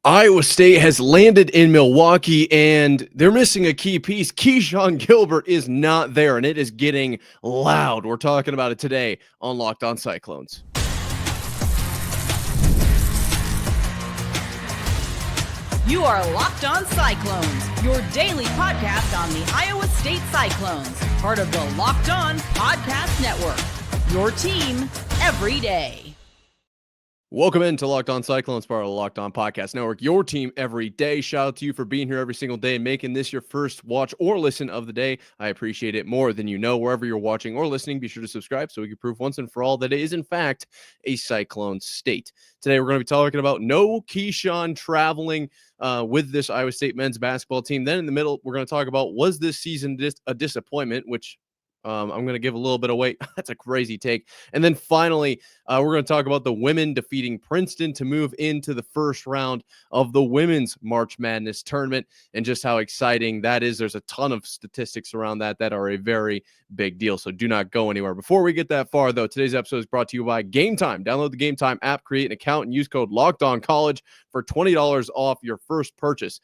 Iowa State has landed in Milwaukee, and they're missing a key piece. Keshon Gilbert is not there, and it is getting loud. We're talking about it today on Locked On Cyclones. You are Locked On Cyclones, your daily podcast on the Iowa State Cyclones, part of the Locked On Podcast Network, your team every day. Welcome into Locked On Cyclones, part of the Locked On Podcast Network, your team every day. Shout out to you for being here every single day and making this your first watch or listen of the day. I appreciate it more than you know. Wherever you're watching or listening, be sure to subscribe so we can prove once and for all that it is, in fact, a Cyclone state. Today, we're going to be talking about no Keshon traveling with this Iowa State men's basketball team. Then in the middle, we're going to talk about, was this season a disappointment, which I'm going to give a little bit away. That's a crazy take. And then finally, we're going to talk about the women defeating Princeton to move into the first round of the women's March Madness tournament and just how exciting that is. There's a ton of statistics around that are a very big deal. So do not go anywhere. Before we get that far, though, today's episode is brought to you by Game Time. Download the Game Time app, create an account, and use code LOCKEDONCollege for $20 off your first purchase.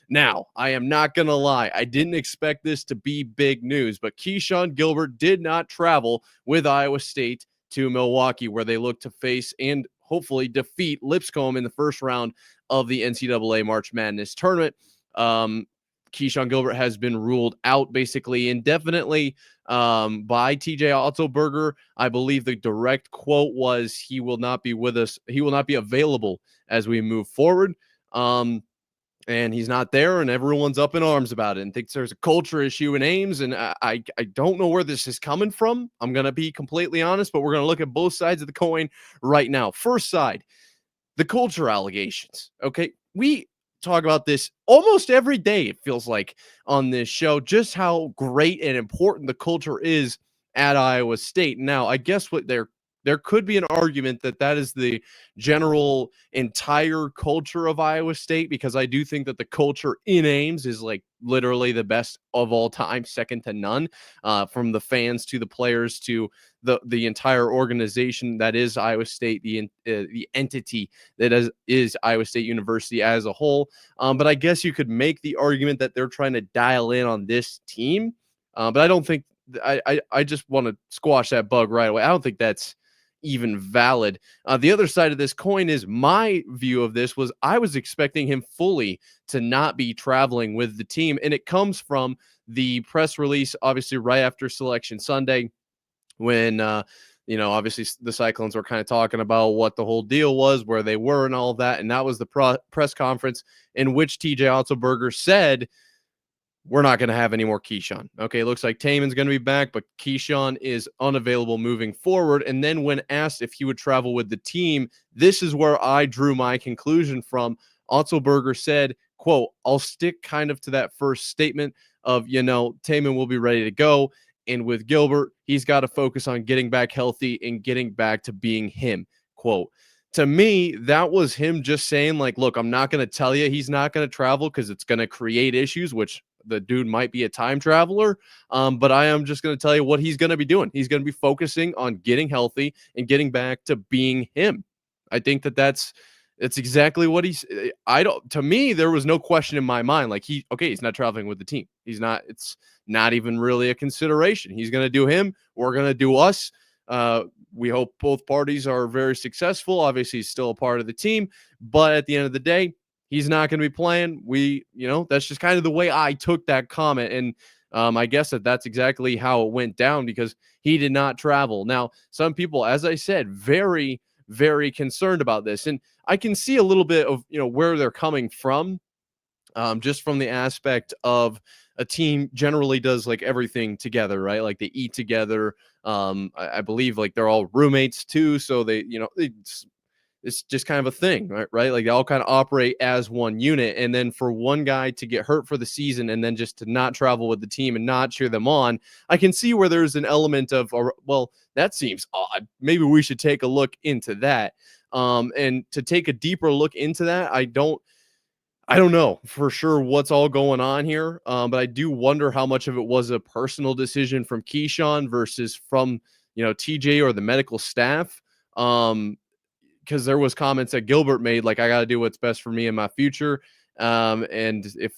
Now, I am not going to lie. I didn't expect this to be big news, but Keshon Gilbert did not travel with Iowa State to Milwaukee, where they look to face and hopefully defeat Lipscomb in the first round of the NCAA March Madness tournament. Keshon Gilbert has been ruled out basically indefinitely by T.J. Otzelberger. I believe the direct quote was, he will not be with us. He will not be available as we move forward. And he's not there, and everyone's up in arms about it and thinks there's a culture issue in Ames, and I don't know where this is coming from. I'm going to be completely honest, but we're going to look at both sides of the coin right now. First side, the culture allegations, okay? We talk about this almost every day, it feels like, on this show, just how great and important the culture is at Iowa State. Now, I guess what there could be an argument that is the general entire culture of Iowa State, because I do think that the culture in Ames is like literally the best of all time, second to none, from the fans to the players to the entire organization that is Iowa State, the entity that is Iowa State University as a whole. But I guess you could make the argument that they're trying to dial in on this team. But I don't think I just want to squash that bug right away. I don't think that's even valid. The other side of this coin is, my view of this was, I was expecting him fully to not be traveling with the team. And it comes from the press release, obviously, right after Selection Sunday, when, obviously the Cyclones were kind of talking about what the whole deal was, where they were and all of that. And that was the press conference in which T.J. Otzelberger said, we're not going to have any more Keshon. Okay, looks like Taman's going to be back, but Keshon is unavailable moving forward. And then when asked if he would travel with the team, this is where I drew my conclusion from. Otzelberger said, quote, I'll stick kind of to that first statement of, Taman will be ready to go. And with Gilbert, he's got to focus on getting back healthy and getting back to being him, quote. To me, that was him just saying, like, look, I'm not going to tell you he's not going to travel because it's going to create issues, which the dude might be a time traveler. But I am just going to tell you what he's going to be doing. He's going to be focusing on getting healthy and getting back to being him. I think that's exactly what to me, there was no question in my mind. Like, he's not traveling with the team. It's not even really a consideration. He's going to do him. We're going to do us. We hope both parties are very successful. Obviously, he's still a part of the team, but at the end of the day, he's not going to be playing. That's just kind of the way I took that comment. And I guess that's exactly how it went down, because he did not travel. Now, some people, as I said, very, very concerned about this. And I can see a little bit of, where they're coming from, just from the aspect of a team generally does like everything together, right? Like they eat together. I believe like they're all roommates too. So it's just kind of a thing, right? Like they all kind of operate as one unit. And then for one guy to get hurt for the season and then just to not travel with the team and not cheer them on, I can see where there's an element of, well, that seems odd. Maybe we should take a look into that. And to take a deeper look into that, I don't know for sure what's all going on here. But I do wonder how much of it was a personal decision from Keshon versus from, TJ or the medical staff. because there was comments that Gilbert made, like, I got to do what's best for me and my future. And if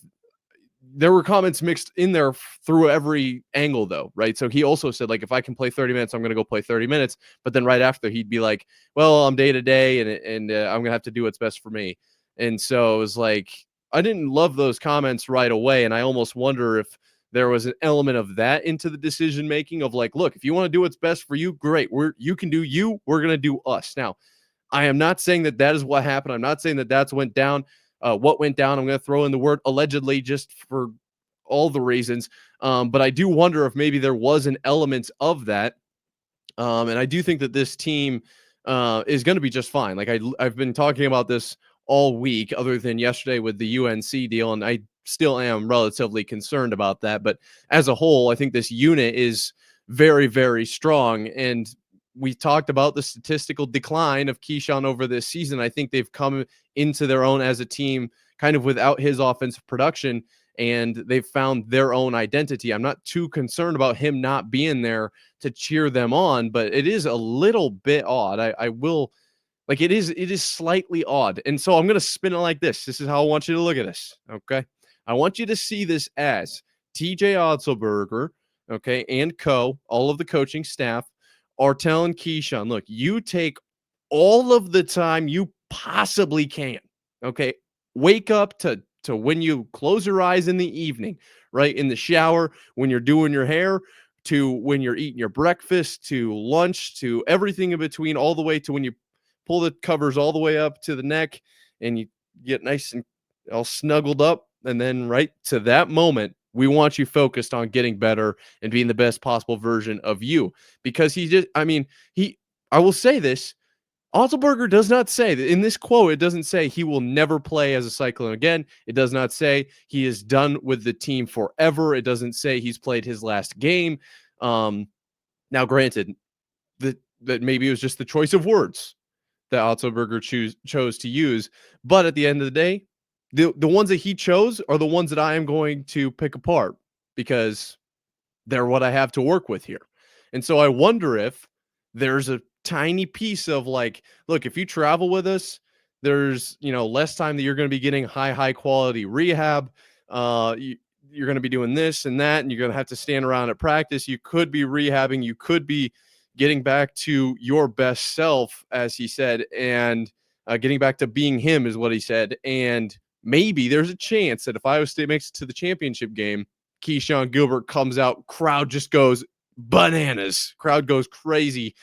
there were comments mixed in there through every angle, though, right? So he also said, like, if I can play 30 minutes, I'm going to go play 30 minutes. But then right after, he'd be like, well, I'm day to day, and I'm going to have to do what's best for me. And so it was like, I didn't love those comments right away. And I almost wonder if there was an element of that into the decision making of like, look, if you want to do what's best for you, great. You can do you. We're going to do us. Now, I am not saying that that is what happened. I'm not saying that that's went down. What went down, I'm going to throw in the word allegedly just for all the reasons. But I do wonder if maybe there was an element of that. And I do think that this team is going to be just fine. Like I've been talking about this all week, other than yesterday with the UNC deal, and I still am relatively concerned about that. But as a whole, I think this unit is very, very strong. And we talked about the statistical decline of Keshon over this season. I think they've come into their own as a team kind of without his offensive production, and they've found their own identity. I'm not too concerned about him not being there to cheer them on, but it is a little bit odd. I will, like, it is slightly odd. And so I'm going to spin it like this. This is how I want you to look at this. Okay. I want you to see this as T.J. Otzelberger, okay, and all of the coaching staff are telling Keshon, look, you take all of the time you possibly can. Okay. Wake up to when you close your eyes in the evening, right? In the shower, when you're doing your hair, to when you're eating your breakfast, to lunch, to everything in between, all the way to when you pull the covers all the way up to the neck and you get nice and all snuggled up. And then right to that moment, we want you focused on getting better and being the best possible version of you. Because I will say this, Otzelberger does not say that in this quote. It doesn't say he will never play as a Cyclone again. It does not say he is done with the team forever. It doesn't say he's played his last game. Now, granted, that maybe it was just the choice of words that Otzelberger chose to use. But at the end of the day, the ones that he chose are the ones that I am going to pick apart because they're what I have to work with here. And so I wonder if there's a tiny piece of like, look, if you travel with us, there's, less time that you're going to be getting high quality rehab. You're going to be doing this and that, and you're going to have to stand around at practice. You could be rehabbing. You could be getting back to your best self, as he said, and getting back to being him is what he said. And maybe there's a chance that if Iowa State makes it to the championship game, Keshon Gilbert comes out, crowd just goes bananas. Crowd goes crazy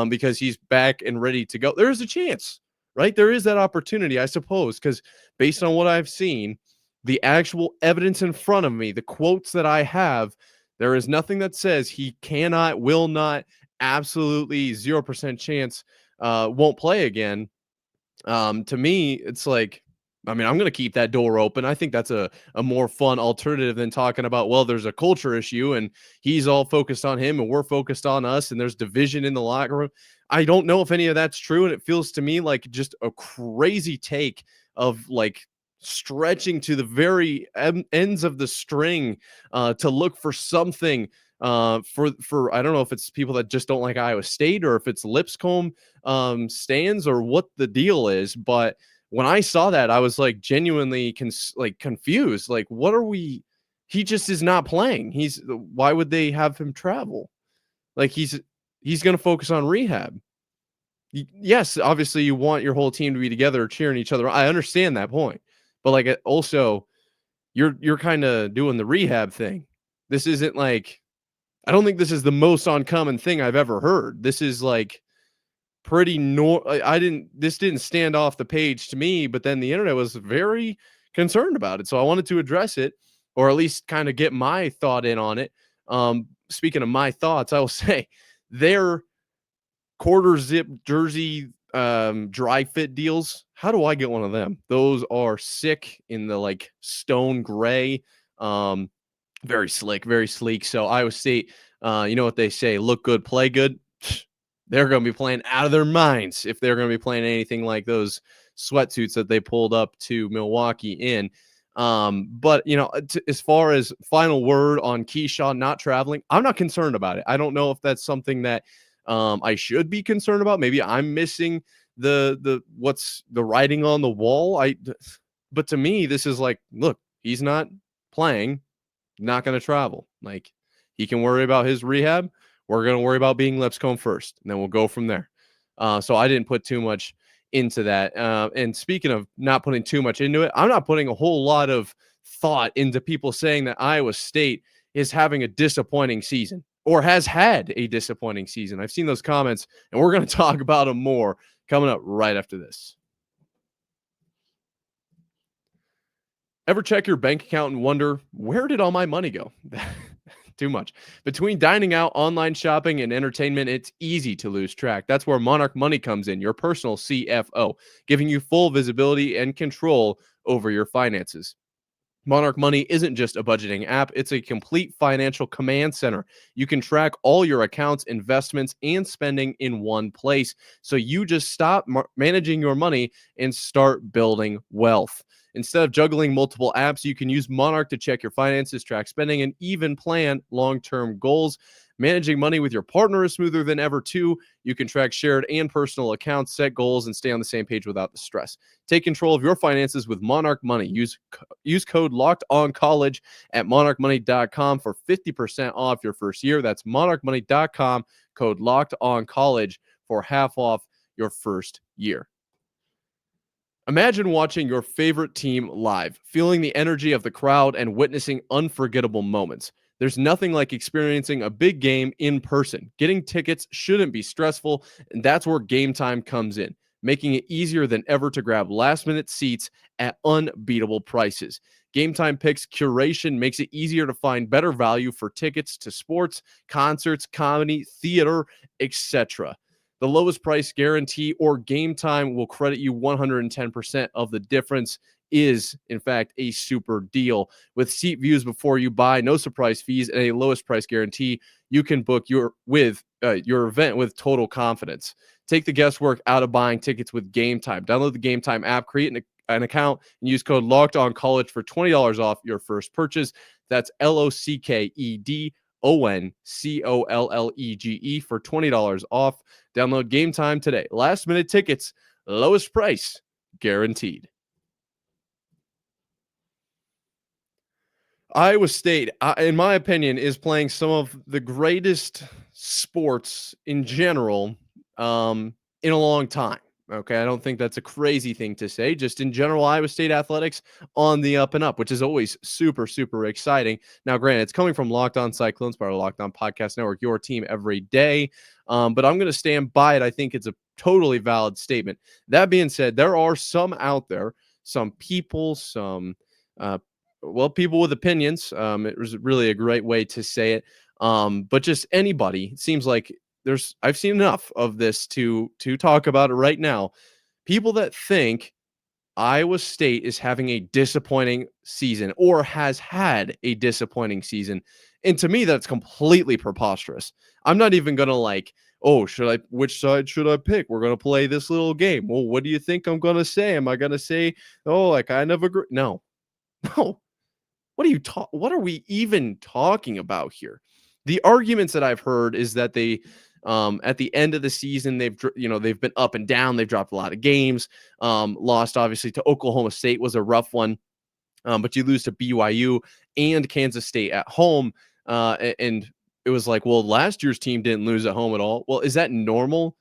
because he's back and ready to go. There's a chance, right? There is that opportunity, I suppose, because based on what I've seen, the actual evidence in front of me, the quotes that I have, there is nothing that says he cannot, will not, absolutely 0% chance won't play again. To me, it's like, I'm going to keep that door open. I think that's a more fun alternative than talking about, well, there's a culture issue and he's all focused on him and we're focused on us and there's division in the locker room. I don't know if any of that's true. And it feels to me like just a crazy take of like stretching to the very ends of the string to look for something for I don't know if it's people that just don't like Iowa State or if it's Lipscomb stands or what the deal is. But when I saw that, I was like genuinely confused. Like, what are we? He just is not playing. Why would they have him travel? Like he's going to focus on rehab. Yes, obviously you want your whole team to be together, cheering each other. I understand that point, but like also, you're kind of doing the rehab thing. This isn't like, I don't think this is the most uncommon thing I've ever heard. This is like pretty this didn't stand off the page to me, but then the internet was very concerned about it. So I wanted to address it, or at least kind of get my thought in on it. Speaking of my thoughts, I will say their quarter zip jersey dry fit deals. How do I get one of them? Those are sick in the like stone gray. Very slick, very sleek. So Iowa State, you know what they say, look good, play good. They're going to be playing out of their minds if they're going to be playing anything like those sweatsuits that they pulled up to Milwaukee in. But, as far as final word on Keshon not traveling, I'm not concerned about it. I don't know if that's something that I should be concerned about. Maybe I'm missing the what's the writing on the wall. But to me, this is like, look, he's not playing, not going to travel. Like, he can worry about his rehab. We're going to worry about being Lipscomb first, and then we'll go from there. So I didn't put too much into that. And speaking of not putting too much into it, I'm not putting a whole lot of thought into people saying that Iowa State is having a disappointing season or has had a disappointing season. I've seen those comments, and we're going to talk about them more coming up right after this. Ever check your bank account and wonder, where did all my money go? Too much. Between dining out, online shopping, and entertainment, it's easy to lose track. That's where Monarch Money comes in, your personal CFO, giving you full visibility and control over your finances. Monarch Money isn't just a budgeting app, it's a complete financial command center. You can track all your accounts, investments, and spending in one place. So you just stop managing your money and start building wealth. Instead of juggling multiple apps, you can use Monarch to check your finances, track spending, and even plan long-term goals. Managing money with your partner is smoother than ever, too. You can track shared and personal accounts, set goals, and stay on the same page without the stress. Take control of your finances with Monarch Money. Use code LOCKEDONCollege at monarchmoney.com for 50% off your first year. That's monarchmoney.com, code LOCKEDONCollege for half off your first year. Imagine watching your favorite team live, feeling the energy of the crowd and witnessing unforgettable moments. There's nothing like experiencing a big game in person. Getting tickets shouldn't be stressful, and that's where Game Time comes in, making it easier than ever to grab last-minute seats at unbeatable prices. Game Time Picks curation makes it easier to find better value for tickets to sports, concerts, comedy, theater, etc. The lowest price guarantee or Game Time will credit you 110% of the difference is, in fact, a super deal. With seat views before you buy, no surprise fees, and a lowest price guarantee, you can book your event with total confidence. Take the guesswork out of buying tickets with Game Time. Download the Game Time app, create an account, and use code LOCKEDONCollege for $20 off your first purchase. That's LOCKED ONCOLLEGE for $20 off. Download Game Time today. Last minute tickets, lowest price guaranteed. Iowa State, in my opinion, is playing some of the greatest sports in general in a long time. Okay, I don't think that's a crazy thing to say. Just in general, Iowa State athletics on the up and up, which is always super, super exciting. Now, granted, it's coming from Locked On Cyclones, part of Locked On Podcast Network, your team every day. But I'm going to stand by it. I think it's a totally valid statement. That being said, there are some out there, some people, people with opinions. It was really a great way to say it. But just anybody, it seems like I've seen enough of this to talk about it right now. People that think Iowa State is having a disappointing season or has had a disappointing season. And to me, that's completely preposterous. I'm not even going to which side should I pick? We're going to play this little game. Well, what do you think I'm going to say? Am I going to say, I kind of agree? No. What are we even talking about here? The arguments that I've heard is that they, at the end of the season, they've been up and down. They've dropped a lot of games. Lost obviously to Oklahoma State was a rough one, but you lose to BYU and Kansas State at home. And it was like, well, last year's team didn't lose at home at all. Well, is that normal?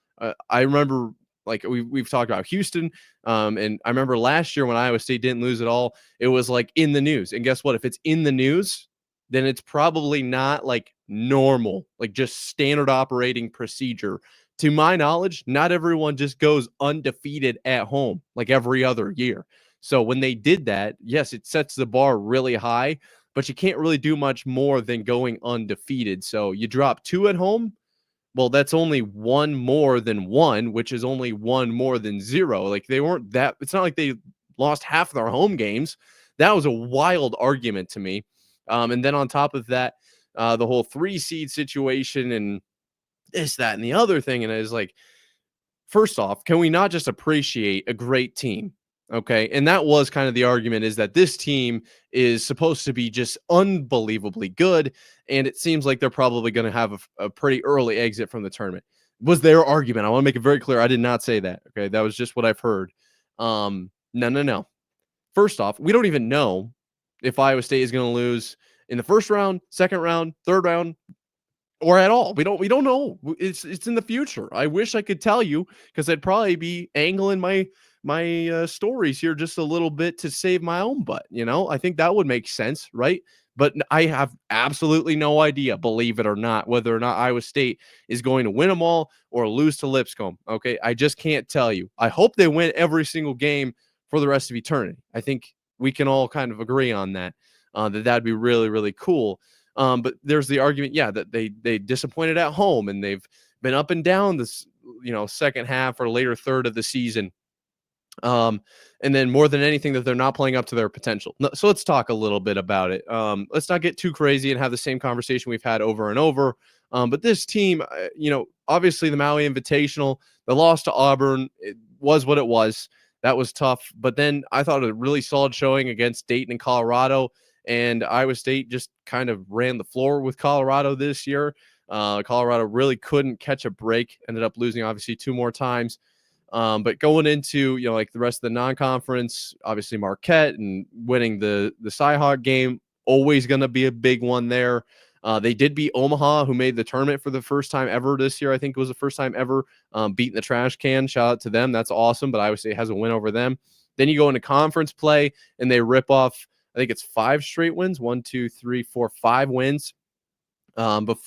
I remember we've talked about Houston. And I remember last year when Iowa State didn't lose at all, it was like in the news. And guess what? If it's in the news, then it's probably not like normal, like just standard operating procedure. To my knowledge, not everyone just goes undefeated at home like every other year. So when they did that, yes, it sets the bar really high, but you can't really do much more than going undefeated. So you drop 2 at home. Well, that's only 1 more than 1, which is only 1 more than 0. Like they weren't that, it's not like they lost half of their home games. That was a wild argument to me. And then on top of that, the whole 3 seed situation and this, that, and the other thing. And it is like, first off, can we not just appreciate a great team? Okay. And that was kind of the argument, is that this team is supposed to be just unbelievably good. And it seems like they're probably going to have a pretty early exit from the tournament. was their argument. I want to make it very clear. I did not say that. Okay. That was just what I've heard. No. First off, we don't even know if Iowa State is going to lose in the first round, second round, third round, or at all. We don't know. It's in the future. I wish I could tell you, because I'd probably be angling my stories here just a little bit to save my own butt. I think that would make sense, right? But I have absolutely no idea, believe it or not, whether or not Iowa State is going to win them all or lose to Lipscomb. Okay, I just can't tell you. I hope they win every single game for the rest of eternity. I think we can all kind of agree on that. That'd be really, really cool. But there's the argument, that they disappointed at home, and they've been up and down this, second half or later third of the season. And then more than anything, that they're not playing up to their potential. So let's talk a little bit about it. Let's not get too crazy and have the same conversation we've had over and over. But this team, obviously the Maui Invitational, the loss to Auburn, it was what it was. That was tough. But then I thought a really solid showing against Dayton and Colorado. And Iowa State just kind of ran the floor with Colorado this year. Colorado really couldn't catch a break, ended up losing, obviously, 2 more times. But going into, like the rest of the non-conference, obviously Marquette and winning the Cyhawk game, always going to be a big one there. They did beat Omaha, who made the tournament for the first time ever this year. I think it was the first time ever, beating the trash can. Shout out to them. That's awesome. But Iowa State has a win over them. Then you go into conference play and they rip off, I think it's 5 straight wins. 1, 2, 3, 4, 5 wins. It's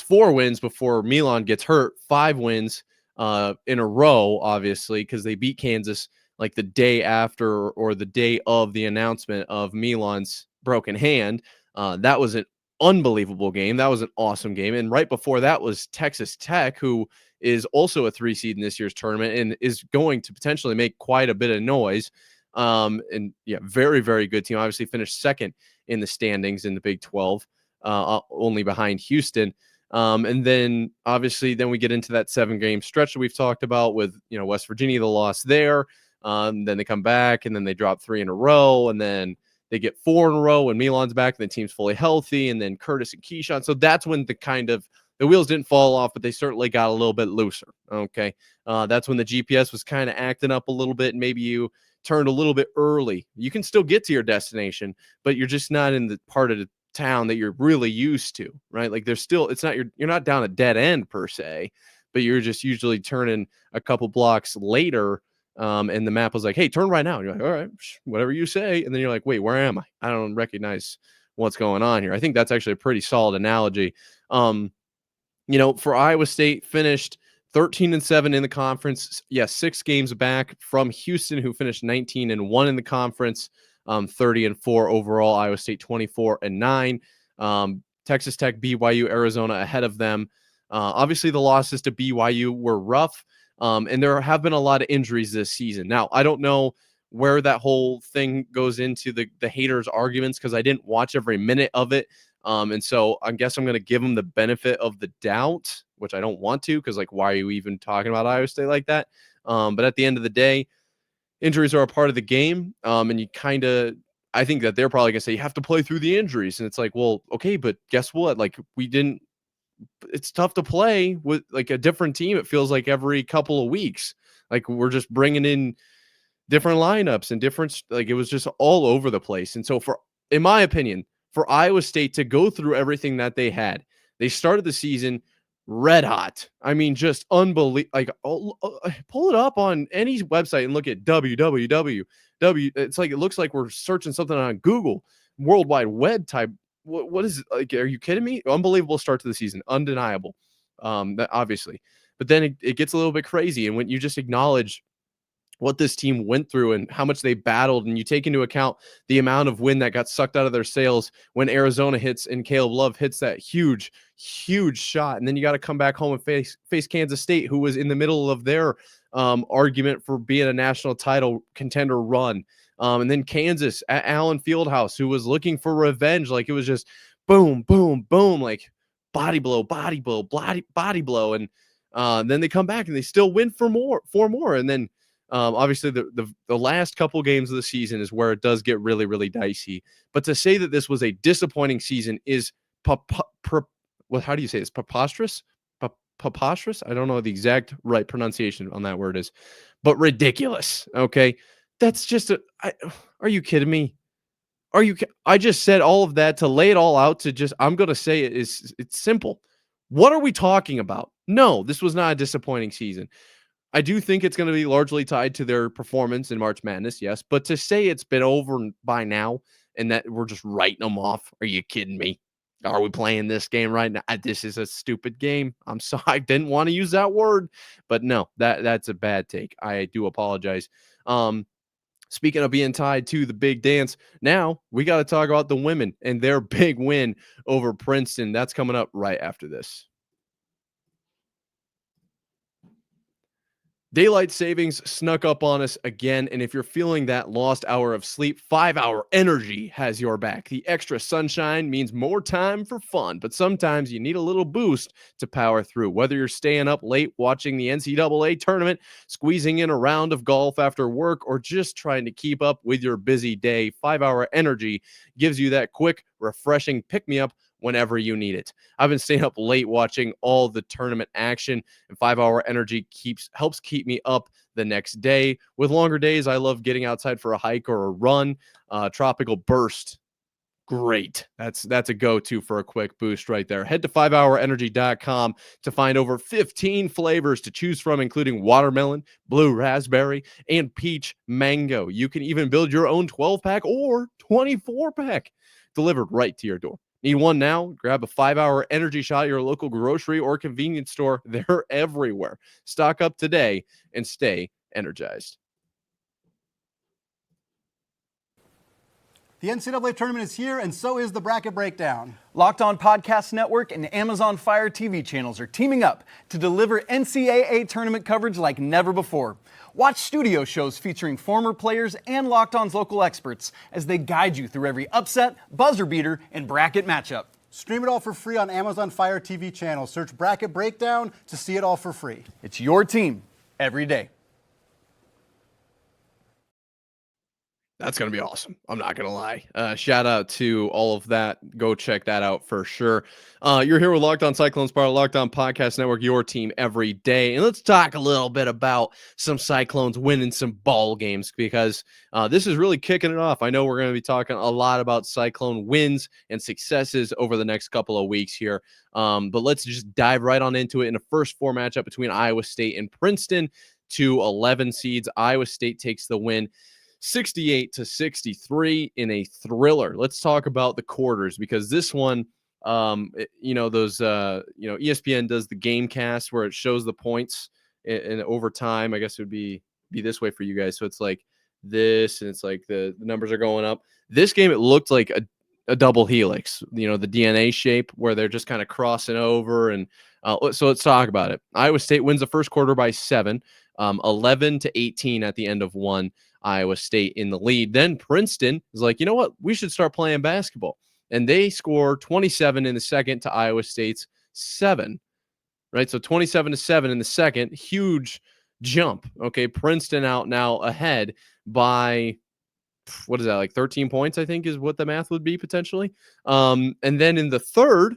4 wins before Milan gets hurt. 5 wins in a row, obviously, because they beat Kansas like the day after or the day of the announcement of Milan's broken hand. That was an unbelievable game. That was an awesome game. And right before that was Texas Tech, who is also a 3 seed in this year's tournament and is going to potentially make quite a bit of noise. Very, very good team. Obviously finished second in the standings in the Big 12, only behind Houston. And then obviously then we get into that 7-game stretch that we've talked about with, West Virginia, the loss there. Then they come back and then they drop 3 in a row, and then they get 4 in a row when Milan's back and the team's fully healthy, and then Curtis and Keshon. So that's when the wheels didn't fall off, but they certainly got a little bit looser. Okay. That's when the GPS was kind of acting up a little bit, and maybe you turned a little bit early. You can still get to your destination, but you're just not in the part of the town that you're really used to, right? Like you're not down a dead end per se, but you're just usually turning a couple blocks later. And the map was like, hey, turn right now. And you're like, all right, whatever you say. And then you're like, wait, where am I? I don't recognize what's going on here. I think that's actually a pretty solid analogy. For Iowa State, finished 13-7 in the conference. Yes, 6 games back from Houston, who finished 19-1 in the conference. 30-4 overall. Iowa State 24-9. Texas Tech, BYU, Arizona ahead of them. Obviously, the losses to BYU were rough, and there have been a lot of injuries this season. Now, I don't know where that whole thing goes into the haters' arguments, because I didn't watch every minute of it. And so I guess I'm going to give them the benefit of the doubt, which I don't want to, because why are you even talking about Iowa State like that? But at the end of the day, injuries are a part of the game. And I think that they're probably going to say you have to play through the injuries. And it's like, well, okay, but guess what? It's tough to play with a different team. It feels like every couple of weeks, we're just bringing in different lineups and it was just all over the place. And so in my opinion, for Iowa State to go through everything that they had, they started the season red hot. I mean, just unbelievable. Pull it up on any website and look at www. It's it looks like we're searching something on Google, World Wide Web type. What is it? Are you kidding me? Unbelievable start to the season. Undeniable. That obviously, but then it gets a little bit crazy. And when you just acknowledge what this team went through and how much they battled, and you take into account the amount of wind that got sucked out of their sails when Arizona hits and Caleb Love hits that huge shot, and then you got to come back home and face Kansas State, who was in the middle of their argument for being a national title contender run, and then Kansas at Allen Fieldhouse, who was looking for revenge. It was just boom, boom, boom, body blow, body blow, body blow, and then they come back and they still win for four more, and then obviously, the last couple games of the season is where it does get really, really dicey. But to say that this was a disappointing season is how do you say this? Preposterous? preposterous. I don't know the exact right pronunciation on that word is, but ridiculous. Okay. That's just are you kidding me? I just said all of that to lay it all out I'm going to say it's simple. What are we talking about? No, this was not a disappointing season. I do think it's going to be largely tied to their performance in March Madness, yes. But to say it's been over by now and that we're just writing them off, are you kidding me? Are we playing this game right now? This is a stupid game. I'm sorry, I didn't want to use that word, but no, that's a bad take. I do apologize. Speaking of being tied to the big dance, now we got to talk about the women and their big win over Princeton. That's coming up right after this. Daylight savings snuck up on us again, and if you're feeling that lost hour of sleep, 5-Hour Energy has your back. The extra sunshine means more time for fun, but sometimes you need a little boost to power through. Whether you're staying up late watching the NCAA Tournament, squeezing in a round of golf after work, or just trying to keep up with your busy day, 5-Hour Energy gives you that quick, refreshing pick-me-up whenever you need it. I've been staying up late watching all the tournament action, and 5-Hour Energy helps keep me up the next day. With longer days, I love getting outside for a hike or a run. Tropical Burst, great. That's a go-to for a quick boost right there. Head to 5hourenergy.com to find over 15 flavors to choose from, including watermelon, blue raspberry, and peach mango. You can even build your own 12-pack or 24-pack delivered right to your door. Need one now? Grab a 5-Hour Energy shot at your local grocery or convenience store. They're everywhere. Stock up today and stay energized. The NCAA Tournament is here, and so is the Bracket Breakdown. Locked On Podcast Network and Amazon Fire TV channels are teaming up to deliver NCAA Tournament coverage like never before. Watch studio shows featuring former players and Locked On's local experts as they guide you through every upset, buzzer beater, and bracket matchup. Stream it all for free on Amazon Fire TV channel. Search Bracket Breakdown to see it all for free. It's your team every day. That's going to be awesome. I'm not going to lie. Shout out to all of that. Go check that out for sure. You're here with Locked On Cyclones, part of Locked On Podcast Network, your team every day. And let's talk a little bit about some Cyclones winning some ball games because this is really kicking it off. I know we're going to be talking a lot about Cyclone wins and successes over the next couple of weeks here. But let's just dive right on into it in the first four matchup between Iowa State and Princeton. 11 seeds. Iowa State takes the win 68-63 in a thriller. Let's talk about the quarters because this one, ESPN does the game cast where it shows the points in overtime. I guess it would be this way for you guys. So it's like this, and it's like the numbers are going up. This game, it looked like a double helix, the DNA shape where they're just kind of crossing over. And so let's talk about it. Iowa State wins the first quarter by 7, 11-18 at the end of one. Iowa State in the lead. Then Princeton is like, you know what? We should start playing basketball. And they score 27 in the second to Iowa State's 7, right? So 27-7 in the second, huge jump. Okay. Princeton out now ahead by, what is that? Like 13 points, I think is what the math would be potentially. And then in the third,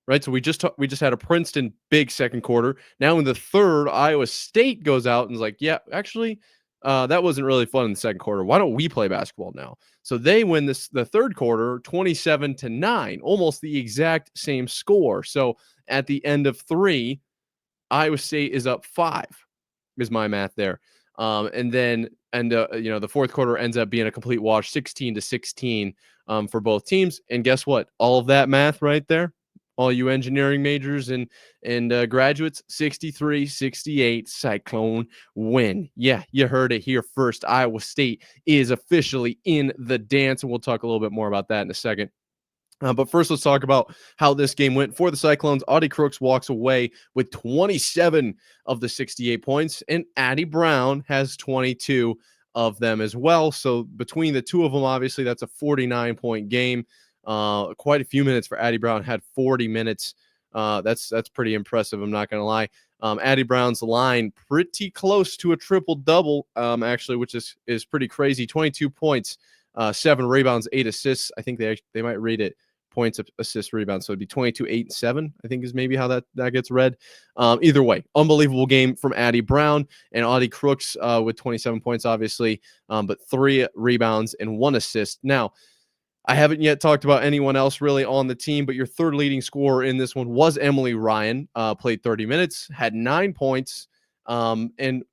right? So we just had a Princeton big second quarter. Now in the third, Iowa State goes out and is like, yeah, actually, that wasn't really fun in the second quarter. Why don't we play basketball now? So they win the third quarter 27-9, almost the exact same score. So at the end of 3, Iowa State is up 5, is my math there. And the fourth quarter ends up being a complete wash, 16-16 for both teams. And guess what? All of that math right there, all you engineering majors and graduates, 63-68 Cyclone win. Yeah, you heard it here first. Iowa State is officially in the dance, and we'll talk a little bit more about that in a second. But first, let's talk about how this game went for the Cyclones. Audie Crooks walks away with 27 of the 68 points, and Addie Brown has 22 of them as well. So between the two of them, obviously, that's a 49-point game. Quite a few minutes for Addie Brown, had 40 minutes. That's pretty impressive. I'm not going to lie. Addie Brown's line pretty close to a triple double, actually, which is pretty crazy. 22 points, 7 rebounds, 8 assists. I think they might read it points, assists, rebounds. So it'd be 22, 8, and 7, I think is maybe how that gets read. Either way, unbelievable game from Addie Brown and Audie Crooks with 27 points, obviously, but 3 rebounds and 1 assist. Now, I haven't yet talked about anyone else really on the team, but your third leading scorer in this one was Emily Ryan, played 30 minutes, had 9 points, and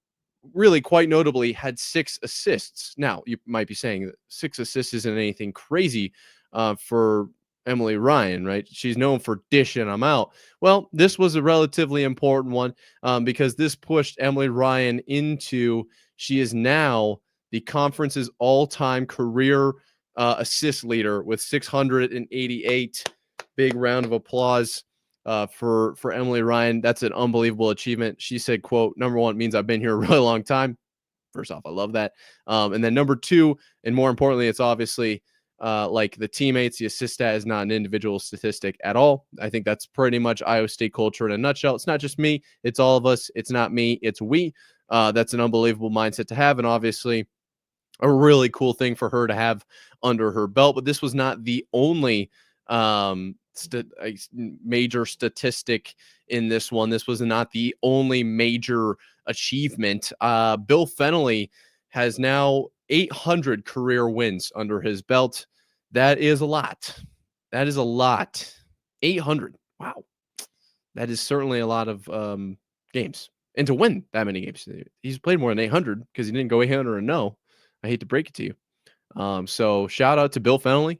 really quite notably had 6 assists. Now, you might be saying that 6 assists isn't anything crazy for Emily Ryan, right? She's known for dishing them out. Well, this was a relatively important one because this pushed Emily Ryan into, she is now the conference's all-time career assist leader with 688. Big round of applause for Emily Ryan. That's an unbelievable achievement. She said, quote, "Number one, it means I've been here a really long time." First off, I love that. And then number 2, and more importantly, it's obviously like the teammates, the assist stat is not an individual statistic at all. I think that's pretty much Iowa State culture in a nutshell. It's not just me. It's all of us. It's not me. It's we. That's an unbelievable mindset to have. And obviously a really cool thing for her to have under her belt. But this was not the only major statistic in this one. This was not the only major achievement. Bill Fennelly has now 800 career wins under his belt. That is a lot. That is a lot. 800. Wow. That is certainly a lot of games. And to win that many games, he's played more than 800 because he didn't go 800 and no. I hate to break it to you. So shout out to Bill Fennelly.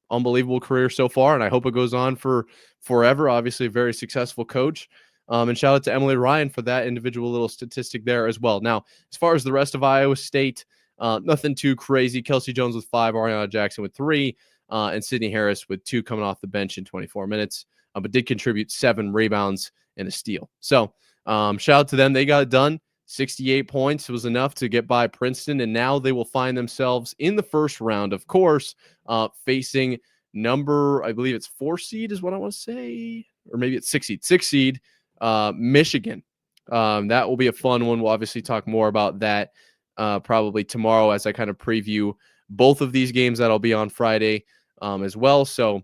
Unbelievable career so far, and I hope it goes on for forever. Obviously, a very successful coach. And shout out to Emily Ryan for that individual little statistic there as well. Now, as far as the rest of Iowa State, nothing too crazy. Kelsey Jones with 5, Ariana Jackson with 3, and Sydney Harris with 2 coming off the bench in 24 minutes, but did contribute 7 rebounds and a steal. So shout out to them. They got it done. 68 points was enough to get by Princeton, and now they will find themselves in the first round, of course, facing number, I believe it's 4 seed is what I want to say, or maybe it's 6 seed, Michigan. That will be a fun one. We'll obviously talk more about that probably tomorrow as I kind of preview both of these games that'll be on Friday as well. So,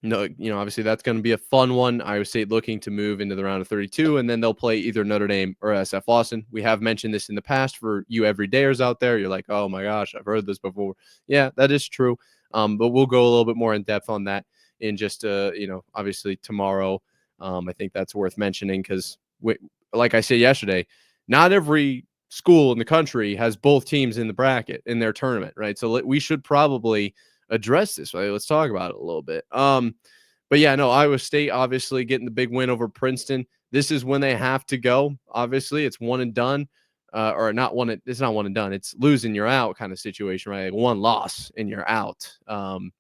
obviously that's going to be a fun one. Iowa State looking to move into the round of 32, and then they'll play either Notre Dame or SF Austin. We have mentioned this in the past for you everydayers out there. You're like, oh my gosh, I've heard this before. Yeah, that is true. But we'll go a little bit more in depth on that in just, obviously tomorrow. I think that's worth mentioning because, like I said yesterday, not every school in the country has both teams in the bracket in their tournament, right? So we should probably address this, right? Let's talk about it a little bit. But yeah, no, Iowa State obviously getting the big win over Princeton. This is when they have to go. Obviously, it's one and done, or not one. It's not one and done. It's losing, you're out kind of situation, right? Like 1 loss and you're out. Kind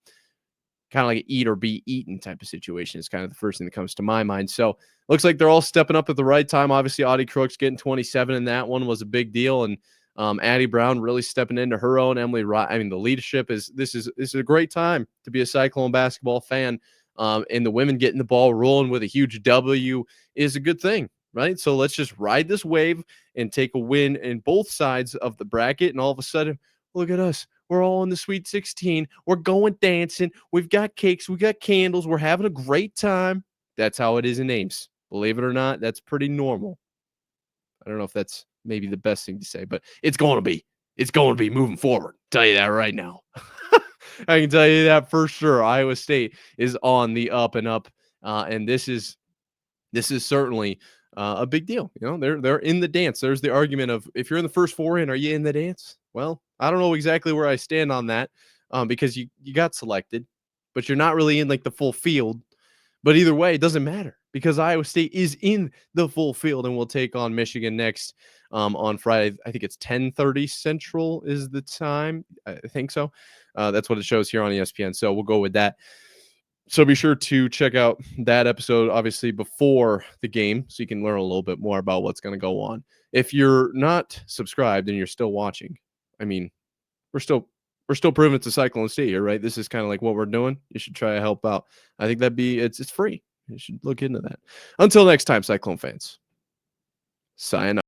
of like an eat or be eaten type of situation is kind of the first thing that comes to my mind. So looks like they're all stepping up at the right time. Obviously, Audie Crooks getting 27 in that one was a big deal, and Addie Brown really stepping into her own. Emily Ryan, I mean, the leadership this is a great time to be a Cyclone basketball fan. And the women getting the ball rolling with a huge W is a good thing, right? So let's just ride this wave and take a win in both sides of the bracket. And all of a sudden, look at us. We're all in the Sweet 16. We're going dancing. We've got cakes. We got candles. We're having a great time. That's how it is in Ames. Believe it or not, that's pretty normal. I don't know if that's maybe the best thing to say, but it's going to be. It's going to be moving forward. I'll tell you that right now. I can tell you that for sure. Iowa State is on the up and up, and this is certainly a big deal. They're in the dance. There's the argument of if you're in the first 4 in, are you in the dance? Well, I don't know exactly where I stand on that because you got selected, but you're not really in like the full field. But either way, it doesn't matter because Iowa State is in the full field and will take on Michigan next on Friday. I think it's 10:30 Central is the time. I think so. That's what it shows here on ESPN. So we'll go with that. So be sure to check out that episode, obviously, before the game so you can learn a little bit more about what's going to go on. If you're not subscribed and you're still watching, I mean, we're still proving it's a Cyclone State here, right? This is kind of like what we're doing. You should try to help out. I think it's free. You should look into that. Until next time, Cyclone fans. Sayonara.